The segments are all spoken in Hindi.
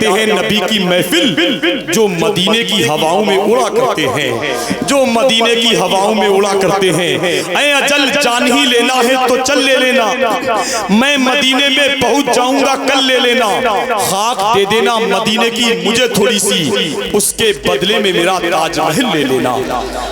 सजाते हैं नबी की महफिल, जो मदीने की हवाओं में उड़ा करते हैं, जो मदीने की हवाओं में उड़ा करते हैं। ऐ अजल जान ही लेना है तो चल ले लेना, मैं मदीने में पहुंच जाऊंगा कल ले लेना, खाक दे देना मदीने की मुझे थोड़ी सी, उसके बदले में मेरा ताजमहल ले लेना,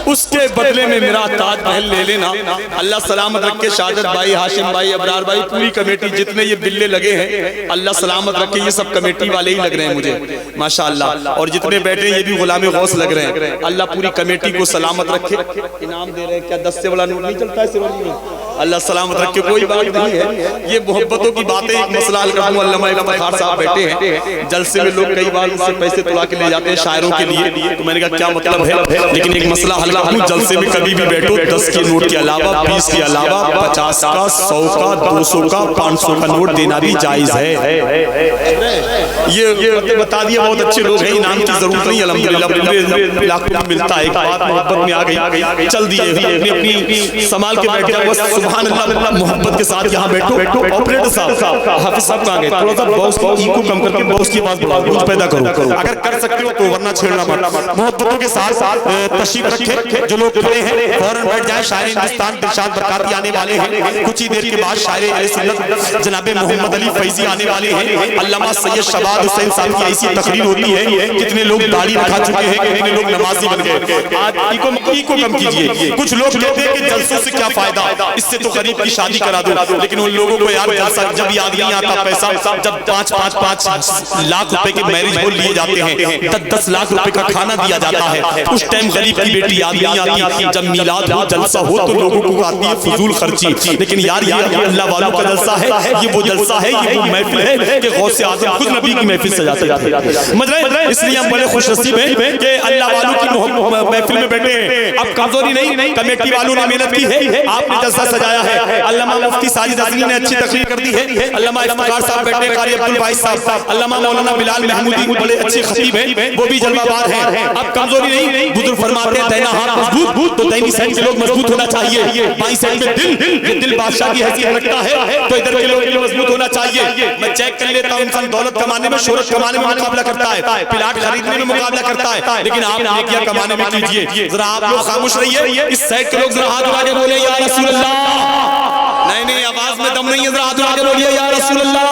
उसके बदले में मेरा ताजमहल ले लेना। अल्लाह सलामत रखे शाहजद भाई, हाशिम भाई, अबरार भाई, पूरी कमेटी, जितने ये बिल्ले लगे हैं अल्लाह सलामत रखे, ये सब कमेटी वाले ही लग रहे हैं मुझे माशाअल्लाह, और जितने बैठे हैं ये भी गुलाम गौस लग रहे हैं। अल्लाह पूरी कमेटी को सलामत रखे। इनाम दे रहे हैं क्या? 10 से वाला नोट नहीं चलता है सिरोनी में? अल्लाह सलामत रखे। कोई बात नहीं है, ये मोहब्बतों की बातें, एक मसला हल कर दूं। अल्लामा इफ्तिखार साहब बैठे हैं, जलसे में लोग कई बार उससे पैसे तुला के ले जाते हैं शायरों के लिए, तो मैंने कहा क्या मतलब है, लेकिन एक मसला हल कर दूं। जलसे में कभी भी बैठो 10 के नोट के अलावा, 20 के अलावा 50 का, 100 का, 200 का, 500 का नोट देना भी जायज है। ये बता दिया, बहुत अच्छे लोग हैं, इनाम की जरूरत नहीं, अल्हम्दुलिल्लाह लाखों मिलता है। एक बात मोहब्बत में आ गई, चल दिए अपनी संभाल के बैठ जाओ, बस सुभान अल्लाह मोहब्बत के साथ यहाँ बैठो। ऑपरेटर साहब, हाफिज साहब कहाँ गए? थोड़ा सा बॉस को कम करके बॉस की बात बुलाओ, कुछ पैदा करो अगर कर सकते हो तो, वरना छेड़ना मत। मोहब्बतों के साथ तशरीफ रखे, जो लोग खड़े हैं फौरन बैठ जाए। शायर हिंदुस्तान दिलशाद बरकाती आने वाले हैं, कुछ ही देर के बाद शायर अहले सुन्नत जनाब मोहम्मद अली फैजी आने वाले हैं। अल्लामा सैयद शबाब हुसैन साहब की ऐसी तकरीर होती है, कितने लोग दाढ़ी रखा चुके हैं, कितने लोग नमाजी बन गए। आज इको कम कीजिए। कुछ लोग कहते हैं कि जलसों से क्या फायदा, इससे तो गरीब की शादी करा दो, लेकिन उन लोगों को यार जलसा जब याद नहीं आता पैसा, जब 5 लाख रुपए के मैरिज हॉल लिए जाते हैं, 10 लाख रुपए का खाना दिया जाता है, उस टाइम गरीब की बेटी याद नहीं आती। जब मिलाद हो, जलसा हो, तो लोगों को आती है फजूल खर्ची। लेकिन यार ये अल्लाह वालों का जलसा है, ये वो जलसा है, ये वो महफिल है कि गौसे आज़म खुद नबी की महफिल सजाते हैं। मतलब इसलिए हम बड़े खुशनसीब हैं कि अल्लाह वालों की महफिल में बैठे हैं। अब कमजोरी नहीं, कमेटी वालों ने मेहनत की है, आपने जलसा सजाया है। अल्लामा मुफ्ती साजिद अजली ने अच्छी तकरीर कर दी है, अल्लामा इफ्तिखार साहब बैठे, कारी अब्दुल भाई साहब, अल्लामा मौलाना बिलाल महमूदी बड़े अच्छे खतीब हैं, वो भी जलवाबार हैं। अब कमजोरी नहीं, बुजुर्ग फरमाते हैं दाहिना हाथ मजबूत, तो दाहिनी साइड के लोग मजबूत होना चाहिए, बाईं साइड में दिल बादशाह की हैसियत रखता है, तो इधर के लोग मजबूत होना चाहिए। मैं चेक कर लेता हूं, इंसान दौलत कमाने में, शोहरत कमाने में मुकाबला करता है, प्लाट खरीदने में मुकाबला करता है, लेकिन आप नेकियां कमाने में कीजिए। जरा आप लोग खामोश रहिए, इस साइड के लोग जरा हाथ उठा के बोले या रसूल अल्लाह। नहीं, आवाज में दम नहीं है, जरा हाथ उठा के बोलिए या रसूल अल्लाह।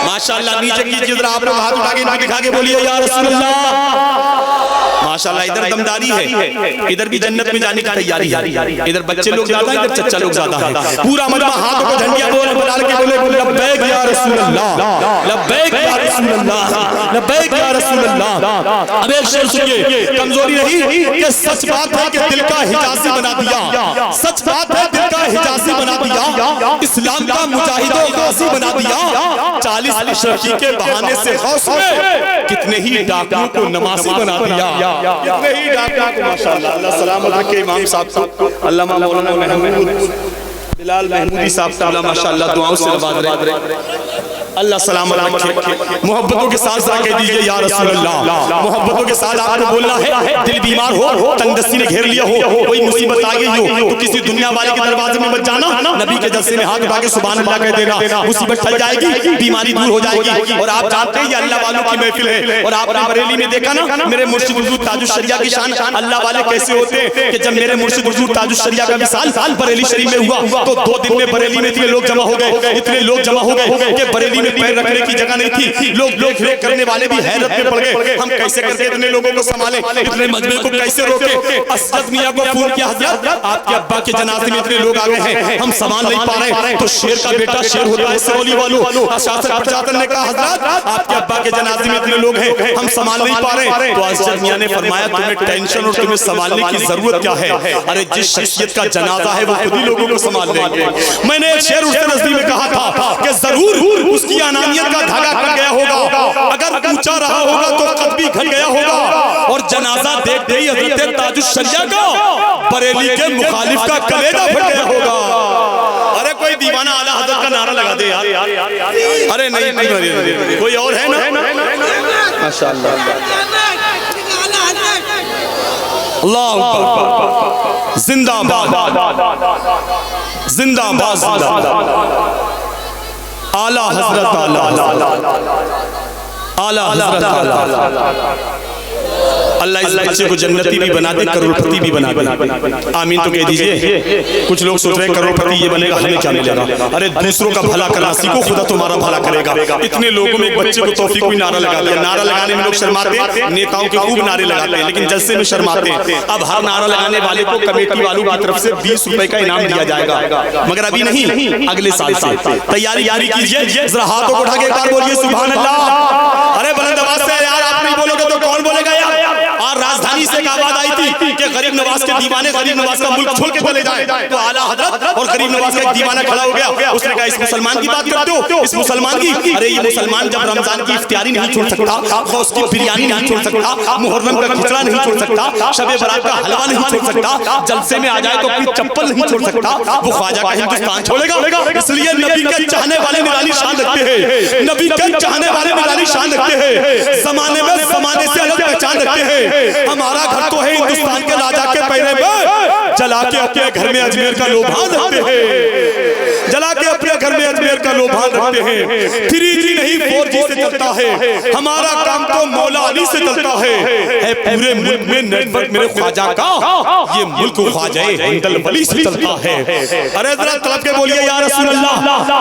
माशाअल्लाह, नीचे कीजिए जरा, आप लोग हाथ उठा के दिखा के बोलिए या रसूल अल्लाह। माशाअल्लाह, इधर दमदारी है, इधर भी जन्नत में जाने की तैयारी है। इधर बच्चे लोग ज्यादा है, इधर चच्चा लोग ज्यादा है। पूरा मजमा हाथों को झंडियां बना के बोले लब्बैक या रसूल अल्लाह, लब्बैक या रसूल अल्लाह, लब्बैक या रसूल अल्लाह। अब एक शेर सुनिए, कमजोरी नहीं कि सच बात है कि दिल का हिजाजी बना दिया, सच बात है दिल का हिजाजी बना दिया, इस्लाम का मुजाहिदो गाजी बना दिया। 40 अशरफी के बहाने से गौस में कितने ही डाकुओं को नमाजी बना दिया, कितने ही डाकुओं को। माशाअल्लाह, अल्लाह सलामत रखे इमाम साहब को, अल्लामा मौलाना महमूद बिलाल महमूदी साहब माशाअल्लाह दुआओं से नवाज रहे, अल्लाह सलामत रखे। मोहब्बतों के साथ कह दीजिए या रसूल अल्लाह। मोहब्बतों के साथ आपको बोलना है, दिल बीमार हो, तंगदस्ती ने घेर लिया हो, कोई मुसीबत आ गई हो, तो किसी दुनिया वाले के दरवाजे में मत जाना, नबी के जलसे में हाथ उठा के सुभान अल्लाह कह देना, मुसीबत टल जाएगी, बीमारी दूर हो जाएगी। और आप जानते हैं ये अल्लाह वालों की महफिल है, और आपने बरेली में देखा ना मेरे मुर्शिद हुजूर ताजुश शरिया की शान, अल्लाह वाले कैसे होते हैं कि जब मेरे मुर्शिद हुजूर ताजुश शरिया का विसाल बरेली शरीफ में हुआ, तो 2 दिन में बरेली में इतने लोग जमा हो गए, इतने लोग जमा हो गए कि बरेली में पैर रखने की जगह नहीं थी। लोग देख रेख करने वाले भी हैरत में पड़ गए, हम कैसे करके इतने लोगों को संभाले, इतने मजमे को कैसे रोके। असद मियां को फोन किया, हजरत आपके अब्बा के जनाजे में इतने लोग आ गए हैं, हम संभाल नहीं पा रहे। तो शेर का बेटा शेर होता है, सरोली वालों शासन प्रशासन ने कहा, हजरत आपके अब्बा के जनाजे में इतने लोग हैं, हम संभाल नहीं पा रहे। तो असद मियां ने फरमाया, तुम्हें टेंशन और तुम्हें संभालने की जरूरत क्या है, अरे जिस शख्सियत का जनाजा है वो खुद ही लोगों को संभाल लेंगे। मैंने एक शेर उससे नजदीक में कहा था कि जरूर उसकी अनानियत का धागा कट गया होगा, अगर ऊंचा रहा होगा तो कद भी घट गया होगा, और जनाजा देखते ही हजरत ताजुश शरिया का बरेली के मुखालिफ का कलेजा फट गया होगा। अरे कोई दीवाना आला हजरत का नारा लगा दे यार। अरे नहीं, कोई और है ना? माशाअल्लाह, अल्लाह अकबर, जिंदाबाद जिंदाबाद, आला हजरत आला, आला हज़रत अल्लाह इस बच्चे को जन्नती भी बना दे, करोड़पति भी बना दे। आमीन तो कह दीजिए। कुछ लोग सोच रहे हैं करोड़पति ये बनेगा, हमें क्या मिलेगा? अरे दूसरों का भला करना सीखो, खुदा तुम्हारा भला करेगा। इतने लोगों में एक बच्चे को तौफीक भी नारा लगा दिया। नारा लगाने में लोग शर्माते हैं, नेताओं के खूब नारे लगाते हैं, लेकिन जलसे में शर्माते हैं। अब हर नारा लगाने वाले को कमेटी वालों की तरफ से 20 रुपए का इनाम दिया जाएगा, मगर अभी नहीं, अगले साल से तैयारी यारी कीजिए। जरा हाथों को उठा के एक बार बोलिए सुभान अल्लाह। अरे बुलंद आवाज से यार, आप नहीं बोलोगे तो कौन बोलेगा यार? और राजधानी से एक आवाज आई थी कि गरीब नवाज के दीवाने गरीब नवाज का मुल्क छोड़ के चले जाएं। तो आला हजरत और गरीब नवाज का एक दीवाना खड़ा हो गया। उसने कहा इस मुसलमान की बात करते हो, इस मुसलमान की? अरे ये मुसलमान जब रमजान की इफ्तियारी नहीं छोड़ सकता, उसकी बिरयानी नहीं छोड़ सकता, मुहर्रम का खिचड़ा नहीं छोड़ सकता, शबे बरात का हलवा नहीं छोड़ सकता, जलसे में आ जाए तो अपनी चप्पल नहीं छोड़ सकता, वो ख्वाजा का हिंदुस्तान छोड़ेगा? इसलिए नबी के चाहने वाले निराली शान रखते हैं, नबी के चाहने वाले निराली शान रखते हैं, जमाने में जमाने से अलग पहचान रखते हैं। हमारा घर तो है हिंदुस्तान के राजा के पैरे में, जला के अपने घर में अजमेर का लोभान रखते हैं, जला के अपने घर में अजमेर का लोभान रखते हैं। 3G नहीं 4G से चलता है, हमारा काम तो मौला अली से चलता है। पूरे मुल्क में नेटवर्क मेरे ख्वाजा का, ये मुल्क ख्वाजा हिंदल वली से चलता है। अरे जरा तलब के बोलिए या रसूल अल्लाह।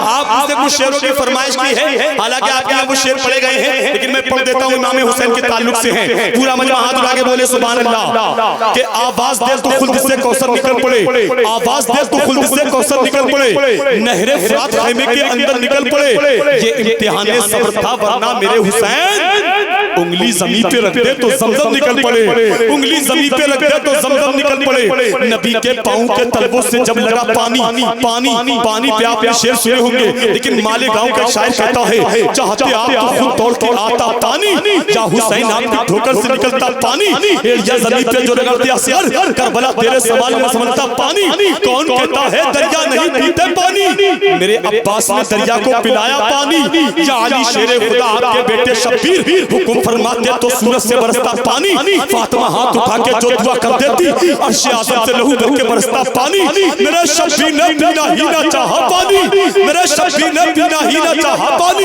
आप मुझसे कुछ शेरों की फरमाइश की है, हालांकि आपके यहाँ वो शेर पढ़े गए हैं, लेकिन मैं पढ़ देता हूँ, इमाम हुसैन के ताल्लुक से हैं। पूरा मजमा हाथ उठा के बोले सुभान अल्लाह। कि आवाज दे तो खुल्द से कौसर निकल पड़े, आवाज दे तो खुल्द से कौसर निकल पड़े, नहरे फुरात खैमे के अंदर निकल पड़े। ये इम्तिहान सब्र था, वरना मेरे हुसैन उंगली जमीन पे रख दे तो जमजम निकल पड़े, उंगली जमीन पे रख दे तो जमजम निकल पड़े। नबी के पांव के तलवों से जब लगा पानी, पानी पानी पे आपने शेर सुने होंगे, लेकिन माले गांव का शायर कहता है चाहते आप तो खुद दौड़ के आता पानी, या हुसैन आपकी ठोकर से निकलता पानी, या जमीन पे जो रगड़ दिया सिर, करबला तेरे सवाल में समझता पानी। कौन कहता है दरिया नहीं पीते पानी? मेरे अब्बास ने दरिया को पिलाया पानी। या अली शेरे खुदा आपके बेटे शब्बीर हुक्म फरमाते तो सूरज से बरसता पानी। फातिमा हाथ उठा के जो दुआ कर देती, अर्श आज़म से लहू बह के बरसता पानी। मेरे शब्बीर ने पीना ही ना चाहा पानी, मेरे शब्बीर ने पीना ही ना चाहा पानी,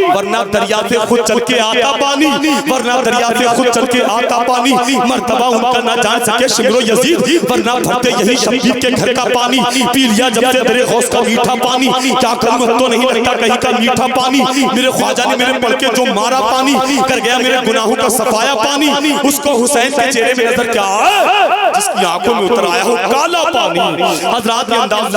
वरना दरिया से खुद चल के आता पानी, वरना दरिया से खुद चल के आता पानी। मर्तबा उनका ना जान सके शिमरो यजीद, वरना भरते यही शब्बीर के घर का पानी। पी लिया जब से तेरे गौस का मीठा पानी, क्या करूं तो नहीं लगता कहीं का मीठा पानी। मेरे ख्वाजा ने मेरे पल के जो मारा पानी, कर गया मेरे गुनाहों का सफाया पानी। उसको हुसैन के चेहरे में नजर क्या, जिसकी आंखों में उतर आया हो काला पानी। हजरात ये अंदाज